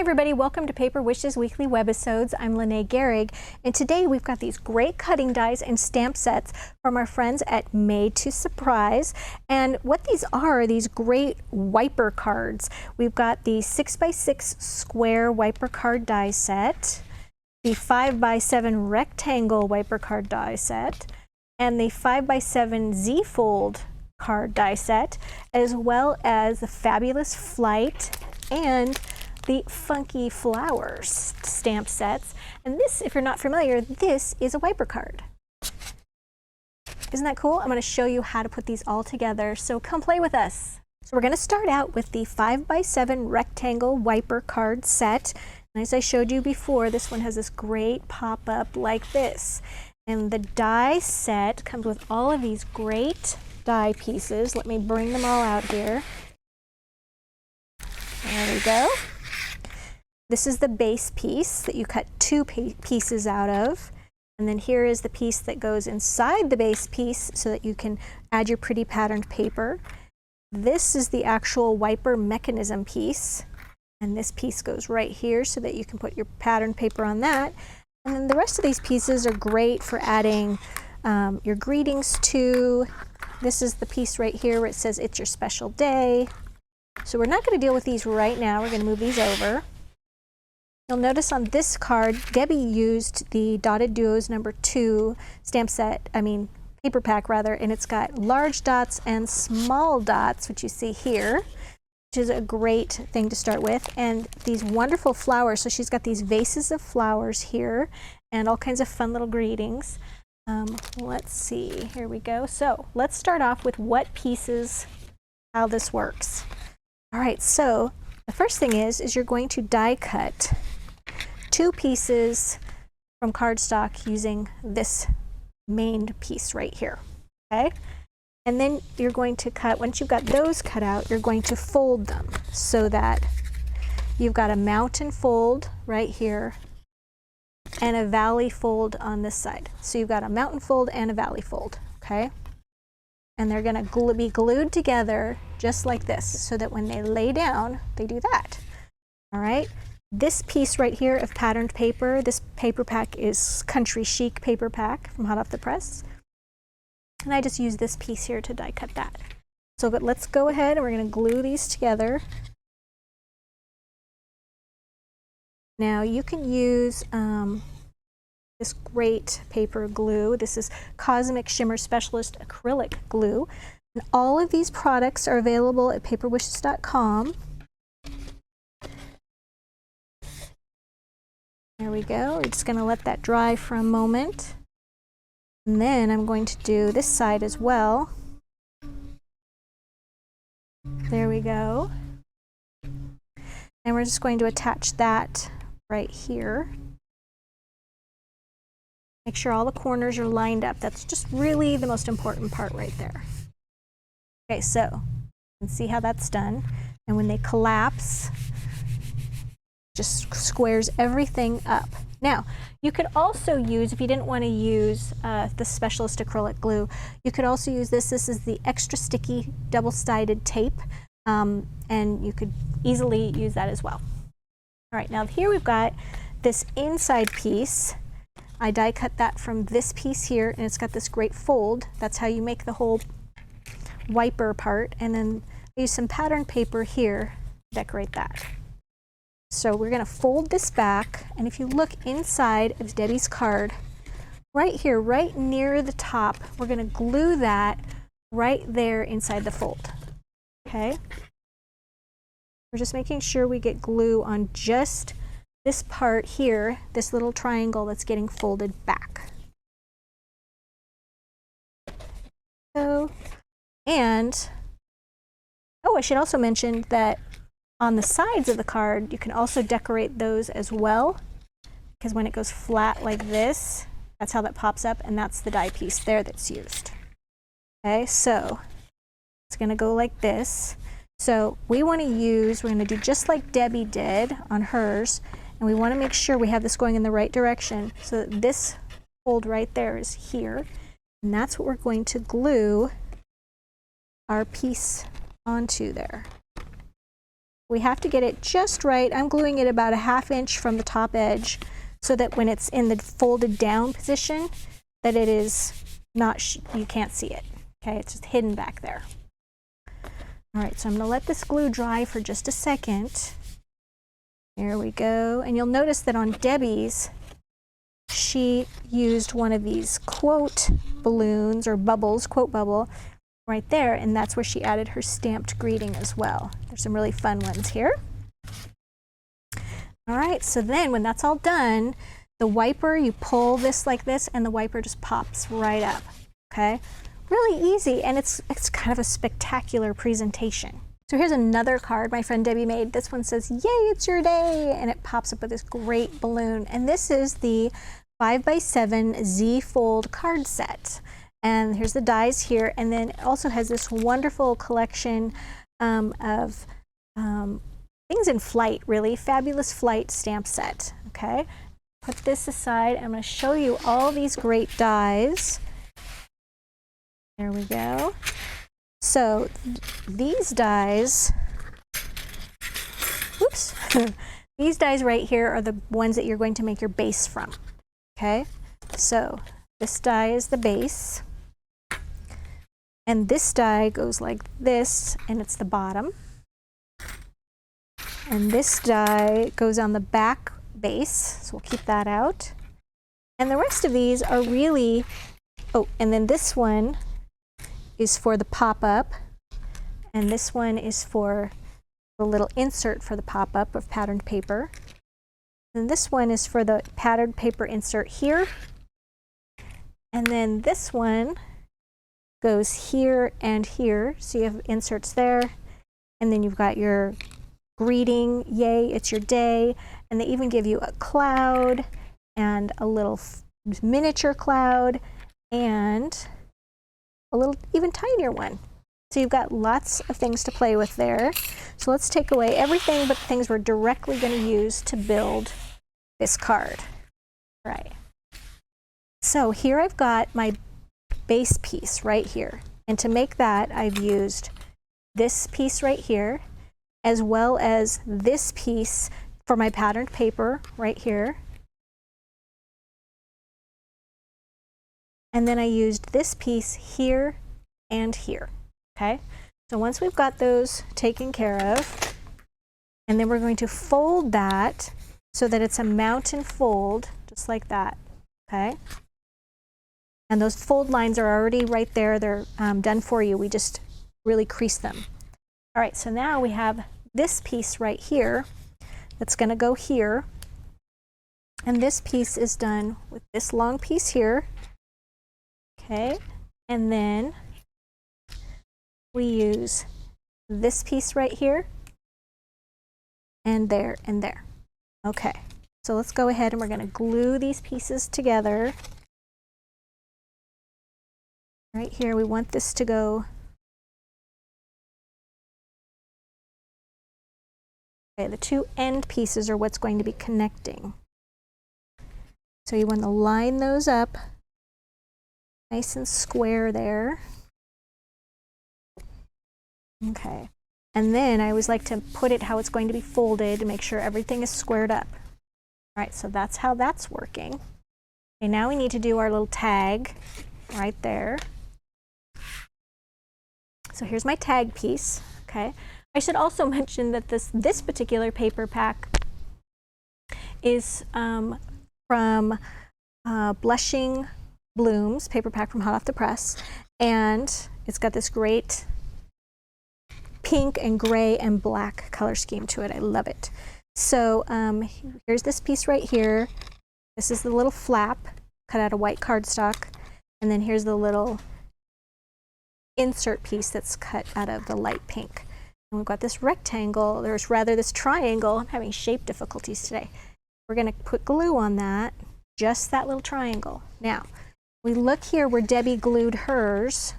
everybody, welcome to Paper Wishes Weekly Webisodes. I'm Lene Gehrig, and today we've got these great cutting dies and stamp sets from our friends at Made to Surprise. And what these are these great wiper cards. We've got the 6x6 square wiper card die set, the 5x7 rectangle wiper card die set, and the 5x7 Z-fold card die set, as well as the fabulous flight and the funky flowers stamp sets. And this, if you're not familiar, this is a wiper card. Isn't that cool? I'm going to show you how to put these all together, so come play with us. So we're going to start out with the 5x7 rectangle wiper card set. And as I showed you before, this one has this great pop-up like this. And the die set comes with all of these great die pieces. Let me bring them all out here. There we go. This is the base piece that you cut two pieces out of. And then here is the piece that goes inside the base piece so that you can add your pretty patterned paper. This is the actual wiper mechanism piece. And this piece goes right here so that you can put your patterned paper on that. And then the rest of these pieces are great for adding your greetings to. This is the piece right here where it says it's your special day. So we're not going to deal with these right now. We're going to move these over. You'll notice on this card, Debbie used the Dotted Duos #2 stamp set, paper pack rather, and it's got large dots and small dots, which you see here, which is a great thing to start with. And these wonderful flowers, so she's got these vases of flowers here and all kinds of fun little greetings. Let's see, here we go. So let's start off with what pieces, how this works. All right, so the first thing is you're going to die cut two pieces from cardstock using this main piece right here, okay? And then you're going to cut, once you've got those cut out, you're going to fold them so that you've got a mountain fold right here and a valley fold on this side. So you've got a mountain fold and a valley fold, okay? And they're going to be glued together just like this so that when they lay down, they do that. All right? This piece right here of patterned paper, this paper pack is Country Chic paper pack from hot off the press. And I just use this piece here to die cut that. So but let's go ahead and we're going to glue these together. Now you can use this great paper glue. This is Cosmic Shimmer Specialist acrylic glue. And all of these products are available at paperwishes.com. There we go. We're just going to let that dry for a moment. And then I'm going to do this side as well. There we go. And we're just going to attach that right here. Make sure all the corners are lined up. That's just really the most important part right there. Okay, so you can see how that's done. And when they collapse, just squares everything up. Now, you could also use, if you didn't want to use the Specialist acrylic glue, you could also use this. This is the extra sticky double-sided tape, and you could easily use that as well. All right, now here we've got this inside piece. I die cut that from this piece here, and it's got this great fold. That's how you make the whole wiper part. And then I use some patterned paper here to decorate that. So we're going to fold this back, and if you look inside of Debbie's card, right here, right near the top, we're going to glue that right there inside the fold. Okay? We're just making sure we get glue on just this part here, this little triangle that's getting folded back. So, and, oh, I should also mention that on the sides of the card, you can also decorate those as well, because when it goes flat like this, that's how that pops up, and that's the die piece there that's used. Okay, so it's going to go like this. So we want to use, we're going to do just like Debbie did on hers, and we want to make sure we have this going in the right direction so that this fold right there is here, and that's what we're going to glue our piece onto there. We have to get it just right. I'm gluing it about a 1/2 inch from the top edge so that when it's in the folded down position, that it is not, you can't see it. Okay, it's just hidden back there. All right, so I'm gonna let this glue dry for just a second. There we go. And you'll notice that on Debbie's, she used one of these quote balloons or bubbles, quote bubble, right there, and that's where she added her stamped greeting as well. There's some really fun ones here. All right, so then when that's all done, the wiper, you pull this like this, and the wiper just pops right up, okay? Really easy, and it's kind of a spectacular presentation. So here's another card my friend Debbie made. This one says, "Yay, it's your day," and it pops up with this great balloon. And this is the 5x7 Z-fold card set. And here's the dies here, and then it also has this wonderful collection of things in flight, really. Fabulous Flight stamp set, okay? Put this aside. I'm going to show you all these great dies. There we go. So these dies, oops, these dies right here are the ones that you're going to make your base from, okay? So this die is the base, and this die goes like this, and it's the bottom. And this die goes on the back base, so we'll keep that out. And the rest of these are really, oh, and then this one is for the pop-up, and this one is for the little insert for the pop-up of patterned paper. And this one is for the patterned paper insert here. And then this one goes here and here, so you have inserts there. And then you've got your greeting, yay, it's your day. And they even give you a cloud and a little miniature cloud and a little even tinier one. So you've got lots of things to play with there. So let's take away everything but the things we're directly going to use to build this card. Right. So here I've got my base piece right here. And to make that, I've used this piece right here, as well as this piece for my patterned paper right here. And then I used this piece here and here, okay? So once we've got those taken care of, and then we're going to fold that so that it's a mountain fold, just like that, okay? And those fold lines are already right there. They're done for you. We just really crease them. All right, so now we have this piece right here that's gonna go here. And this piece is done with this long piece here. Okay, and then we use this piece right here and there and there. Okay, so let's go ahead and we're going to glue these pieces together. Right here, we want this to go. Okay, the two end pieces are what's going to be connecting. So you want to line those up nice and square there. Okay, and then I always like to put it how it's going to be folded to make sure everything is squared up. All right, so that's how that's working. Okay, now we need to do our little tag right there. So here's my tag piece, okay? I should also mention that this particular paper pack is from Blushing Blooms paper pack from Hot Off the Press, and it's got this great pink and gray and black color scheme to it. I love it. So here's this piece right here. This is the little flap cut out of white cardstock, and then here's the little insert piece that's cut out of the light pink. And we've got this rectangle, there's rather this triangle. I'm having shape difficulties today. We're going to put glue on that, just that little triangle. Now, we look here where Debbie glued hers,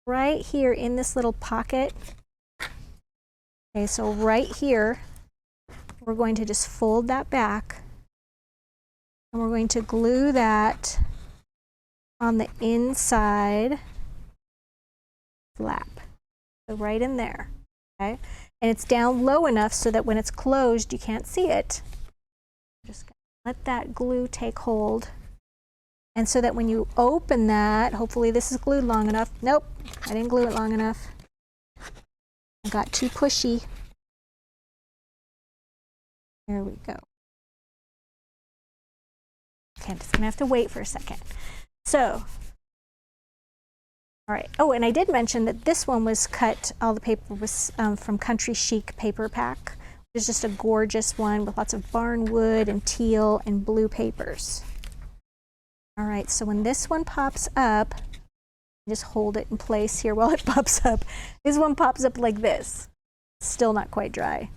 right here in this little pocket. Okay, so right here, we're going to just fold that back, and we're going to glue that on the inside flap. So right in there, okay? and it's down low enough so that when it's closed, you can't see it. Just let that glue take hold. And so that when you open that, hopefully this is glued long enough. Nope, I didn't glue it long enough. I got too pushy. There we go. Okay, I'm just gonna have to wait for a second. So, all right. Oh, and I did mention that this one was cut, all the paper was from Country Chic Paper Pack. It's just a gorgeous one with lots of barnwood and teal and blue papers. All right, so when this one pops up, just hold it in place here while it pops up. This one pops up like this. Still not quite dry.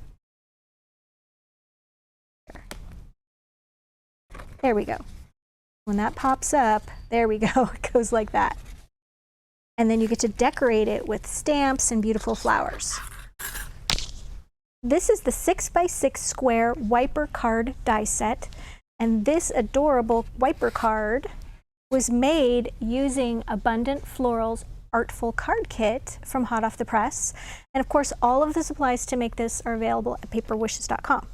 There we go. When that pops up, there we go, it goes like that. And then you get to decorate it with stamps and beautiful flowers. This is the 6x6 square wiper card die set. And this adorable wiper card was made using Abundant Floral's Artful Card Kit from hot off the press. And of course, all of the supplies to make this are available at paperwishes.com.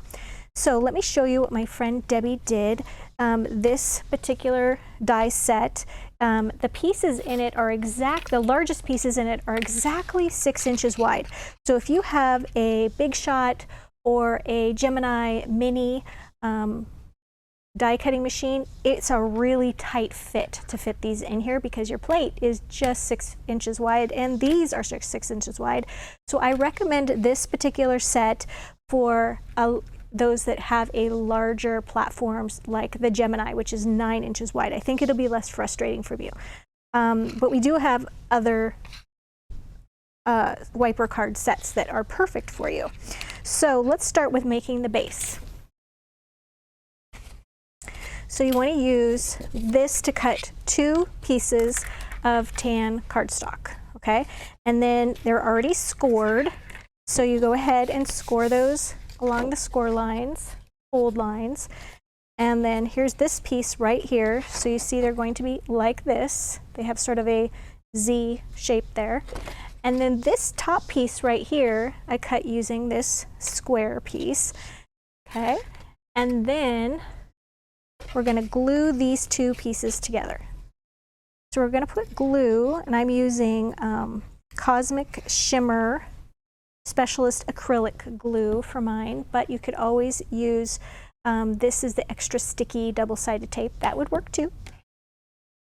So let me show you what my friend Debbie did. This particular die set, the pieces in it are the largest pieces in it are exactly 6 inches wide. So if you have a Big Shot or a Gemini Mini die cutting machine, it's a really tight fit to fit these in here because your plate is just 6 inches wide and these are 6 inches wide. So I recommend this particular set for those that have a larger platforms like the Gemini, which is 9 inches wide. I think it'll be less frustrating for you. But we do have other wiper card sets that are perfect for you. So let's start with making the base. So you want to use this to cut 2 pieces of tan cardstock, okay? And then they're already scored, so you go ahead and score those along the score lines, fold lines. And then here's this piece right here. So you see they're going to be like this. They have sort of a Z shape there. And then this top piece right here, I cut using this square piece, okay? And then we're going to glue these 2 pieces together. So we're going to put glue, and I'm using Cosmic Shimmer Specialist Acrylic Glue for mine, but you could always use, this is the extra sticky double-sided tape. That would work too.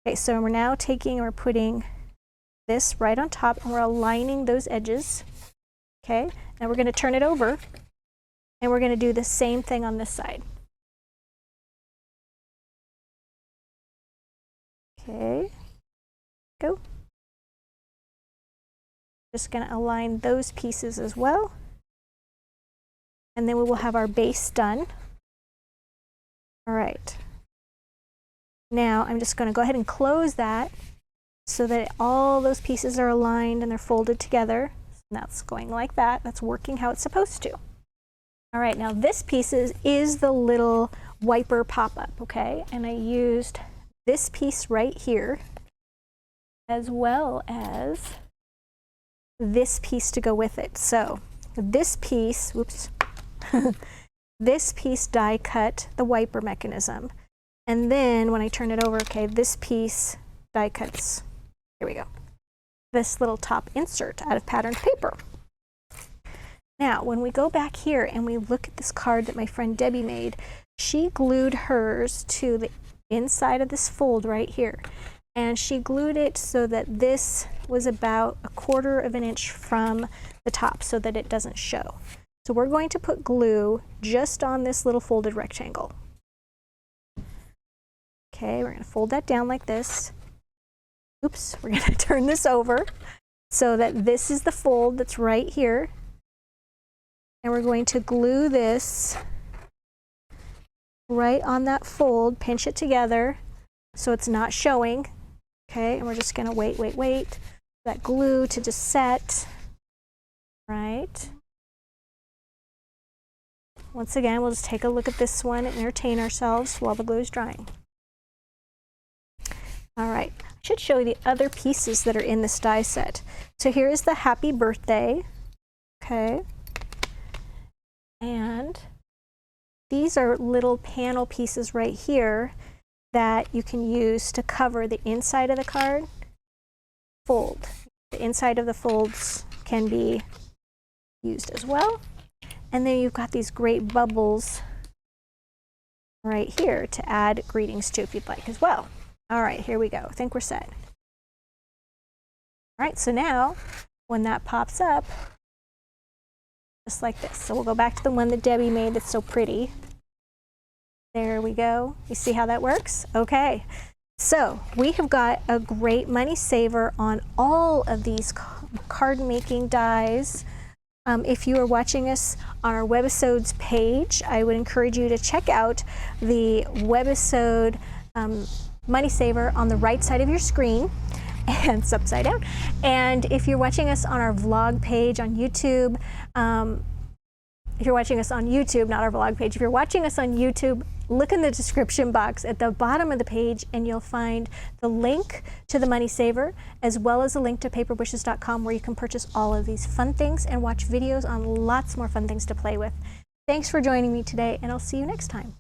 Okay, so we're now we're putting this right on top, and we're aligning those edges. Okay, now we're going to turn it over, and we're going to do the same thing on this side. Okay, go. Just going to align those pieces as well. And then we will have our base done. All right. Now I'm just going to go ahead and close that so that all those pieces are aligned and they're folded together. And that's going like that. That's working how it's supposed to. All right, now this piece is the little wiper pop-up, okay? And I used this piece right here as well as this piece to go with it. So this piece, whoops, this piece die cut the wiper mechanism. And then when I turn it over, okay, this piece die cuts, here we go, this little top insert out of patterned paper. Now, when we go back here and we look at this card that my friend Debbie made, she glued hers to the inside of this fold right here. And she glued it so that this was about 1/4 of an inch from the top so that it doesn't show. So we're going to put glue just on this little folded rectangle. Okay, we're going to fold that down like this. Oops, we're going to turn this over so that this is the fold that's right here. And we're going to glue this right on that fold, pinch it together so it's not showing. Okay, and we're just going to wait for that glue to just set. Right. Once again, we'll just take a look at this one and entertain ourselves while the glue is drying. All right, I should show you the other pieces that are in this die set. So here is the happy birthday. Okay. And these are little panel pieces right here that you can use to cover the inside of the card. Fold. The inside of the folds can be used as well. And then you've got these great bubbles right here to add greetings to if you'd like as well. All right, here we go. I think we're set. All right, so now when that pops up, just like this. So we'll go back to the one that Debbie made that's so pretty. There we go. You see how that works? Okay. So we have got a great money saver on all of these card making dies. If you are watching us on our Webisodes page, I would encourage you to check out the Webisode money saver on the right side of your screen, and it's upside down. And if you're watching us on our vlog page on YouTube, if you're watching us on YouTube, not our vlog page, if you're watching us on YouTube, look in the description box at the bottom of the page and you'll find the link to the money saver as well as a link to paperbushes.com where you can purchase all of these fun things and watch videos on lots more fun things to play with. Thanks for joining me today, and I'll see you next time.